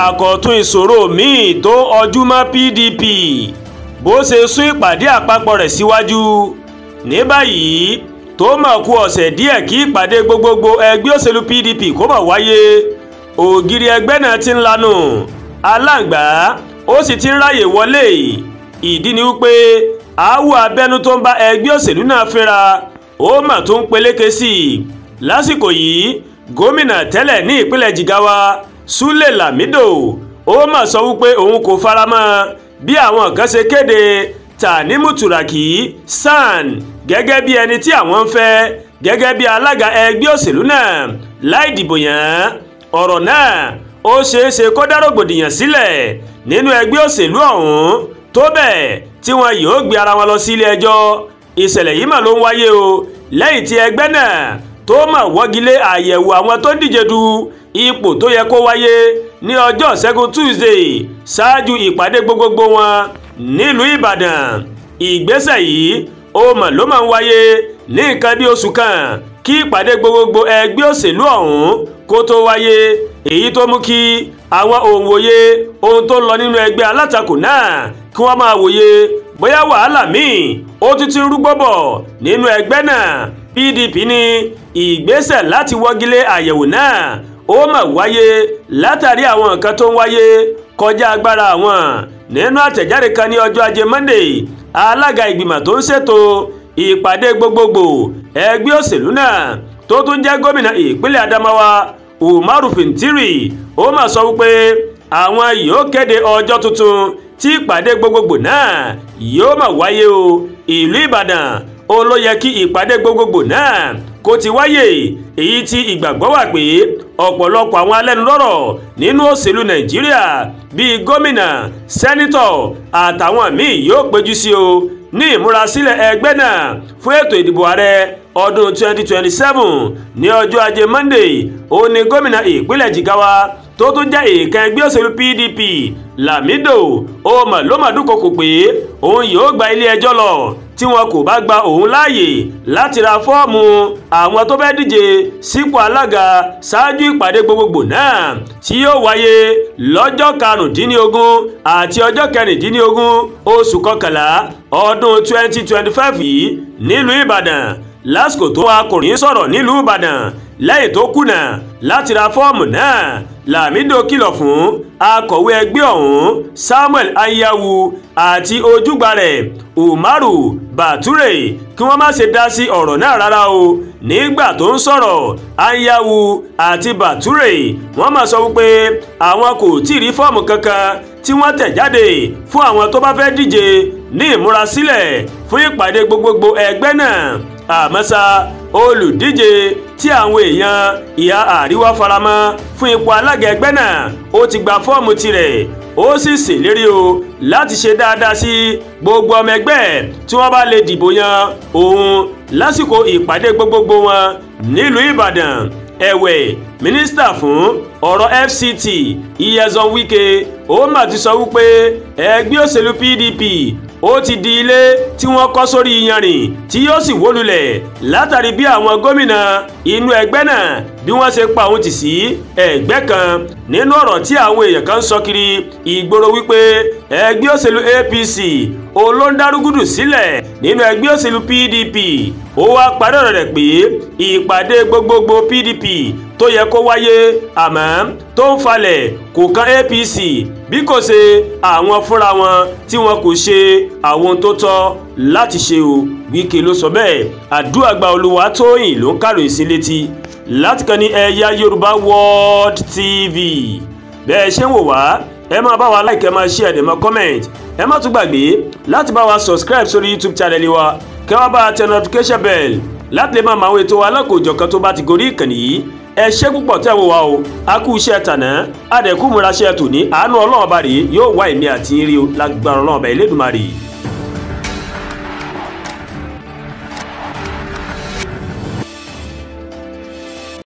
àkọ̀tun ìṣòro míì tó ọjúmọ́ PDP bó ṣe sún ìpàdé àpapọ̀ rẹ̀ síwájú. ní báyìí tó mọ̀ kù ọ̀sẹ̀ díẹ̀ kí ìpàdé gbogbogbò ẹgbẹ́ òṣèlú PDP kó má wáyé, ògiri ẹgbẹ́ náà ti ń lanu, aláǹgbá ó sì ti ń ráyè wọlé. ìdí ni wípé aáwọ̀ abẹ́nú tó ń bá ẹgbẹ́ òṣèlú náà fínra ó mà tún ń peléke sí i. lásìkò yìí gómìnà tẹ́lẹ̀ ní ìpínlẹ̀ Jigawa Sule Lamido ó mà sọ wípé òun kò faramọ́ bí àwọn kan ṣe kéde Tanimu Turaki SAN gẹ́gẹ́ bí ẹni tí àwọn ń fẹ́ gẹ́gẹ́ bí alága ẹgbẹ́ òṣèlú náà láì dìbò yàn. ọ̀rọ̀ náà ó ṣeéṣe kó dá rògbòdìyàn sílẹ̀ nínú ẹgbẹ́ òṣèlú ọ̀hún tó bẹ́ẹ̀ tí wọn yóò gbé ara wọn lọ sí ilé ẹjọ́. ìṣẹ̀lẹ̀ yìí mà ló ń wáyé o lẹ́yìn tí ẹgbẹ́ náà tó mà wọ́gilé àyẹ̀wò àwọn tó ń díje du ipò tó yẹ kó wáyé ní ọjọ́ Ṣẹ́gun Tuesday ṣáájú ìpàdé gbogbogbò wọn nílùú Ìbàdàn. ìgbésẹ̀ yìí ó mà ló máa ń wáyé ní nǹkan bí oṣù kan kí ìpàdé gbogbogbò ẹgbẹ́ òṣèlú ọ̀hún kó tó wáyé, èyí tó mú kí àwọn òǹwòye ohun tó ń lọ nínú ẹgbẹ́ alátakò náà kí wọ́n máa wòye bóyá wàhálà míì ó tún ti ń rúgbó bọ̀ nínú ẹgbẹ́ náà. PDP ní ìgbésẹ̀ láti wọ́gilé àyẹ̀wò náà ó mà wáyé látàrí àwọn nǹkan tó ń wáyé kọjá agbára àwọn. nínú àtẹ̀jáde kan ní ọjọ́ Ajé Monday, alága ìgbìmọ̀ tó ń ṣètò ìpàdé gbogbogbò ẹgbẹ́ òṣèlú náà tó tún jẹ́ gómìnà ìpínlẹ̀ Adamawa Umaru Fintiri ó mà sọ wípé àwọn yóò kéde ọjọ́ tuntun tí ìpàdé gbogbogbò náà yóò mà wáyé o. ìlú Ìbàdàn ó ló yẹ kí ìpàdé gbogbogbò náà kó ti wáyé, èyí tí ìgbàgbọ́ wà pé ọ̀pọ̀lọpọ̀ àwọn alẹ́nulọ́rọ̀ nínú òṣèlú Nàìjíríà bíi gómìnà, sẹ́nítọ̀ àtàwọn míì yóò péjú sí o ní ìmúrasílẹ̀ ẹgbẹ́ náà fún ètò ìdìbò ààrẹ ọdún 2027. ní ọjọ́ Ajé Monday ó ní gómìnà ìpínlẹ̀ Jigawa tó tún jẹ́ èèkàn ẹgbẹ́ òṣèlú PDP Lamido ó mà ló mà dúnkokò pé òun yóò gba ilé ẹjọ́ lọ tí wọn kò bá gba òun láàyè láti ra fọ́ọ̀mù àwọn tó fẹ́ díje sípò alága ṣáájú ìpàdé gbogbogbò náà tí yóò wáyé lọ́jọ́ 15 àti ọjọ́ 16 oṣù kọkànlá ọdún 2025 yìí nílùú Ìbàdàn. lásìkò tó akọ̀ròyìn sọ̀rọ̀ nílùú Ìbàdàn lẹ́yìn tó kùnà láti ra fọ́ọ̀mù náà, Lamido kìlọ̀ fún akọ̀wé ẹgbẹ́ ọ̀hún Samuel Anyanwu àti ojúgbà rẹ̀ Umaru Bature kí wọ́n má ṣe dá sí ọ̀rọ̀ náà rárá o. nígbà tó ń sọ̀rọ̀, Anyanwu àti Bature wọ́n máa sọ wípé àwọn kò tí ì rí fọ́ọ̀mù kankan tí wọ́n tẹ̀ jáde fún àwọn tó bá fẹ́ díje ní ìmúrasílẹ̀ fún ìpàdé gbogbogbò ẹgbẹ́ náà. àmọ́ ṣá olùdíje tí àwọn èèyàn ìhà àríwá faramọ́ fún ipò alága ẹgbẹ́ náà ó ti gba fọ́ọ̀mù tirẹ̀, ó sì ṣèlérí o láti ṣe dáadáa sí gbogbo ọmọ ẹgbẹ́ tí wọ́n bá lè dìbò yan òun lásìkò ìpàdé gbogbogbò wọn nílùú Ìbàdàn. ẹ̀wẹ̀ mínísítà fún ọ̀rọ̀ FCT Nyesom Wike ó mà ti sọ wípé ẹgbẹ́ òṣèlú PDP ó ti di ilé tí wọ́n kọ́ sórí iyanrìn tí yóò sì wó lulẹ̀ látàrí bí àwọn gómìnà inú ẹgbẹ́ náà bí wọ́n ṣe pa òun tì sí ẹgbẹ́ kan. nínú ọ̀rọ̀ tí àwọn èèyàn kan ń sọ kiri ìgboro wípé ẹgbẹ́ òṣèlú APC olóńdárúgùdù sílẹ̀ nínú ẹgbẹ́ òṣèlú PDP ó wá parí ọ̀rọ̀ rẹ̀ pé ìpàdé gbogbogbò PDP tó yẹ kó wáyé àmọ́ tó ń falẹ̀ kò kan APC bí kò ṣe àwọn fúnra wọn tí wọn kò ṣe àwọn tó tọ́ láti ṣe o. Wike ló sọ bẹ́ẹ̀. Àdúràgbà Olúwatóyìn ló ń kàròyìn sí létí láti kàn ní Ẹ̀yà Yorùbá World TV. bẹ́ẹ̀ ṣe ń wò wá ẹ máa bá wa like, ẹ máa share, ẹ máa comment, ẹ má tún gbàgbé láti bá wa subscribe sórí YouTube channel wa kẹ́ wá bá a tẹ notification bell láti lè máa mọ àwọn ètò wa alákòójọ̀kan tó bá ti gorí ìkànnì yìí. ẹ ṣé púpọ̀ tẹ́ wò wá o, a kú iṣẹ́ tàná adẹ̀kú múra ṣẹ́ tòní, àánú Ọlọ́run bá rèé yóò wá èmi àti yín rí o lágbára Ọlọ́run bá Elédùmarè.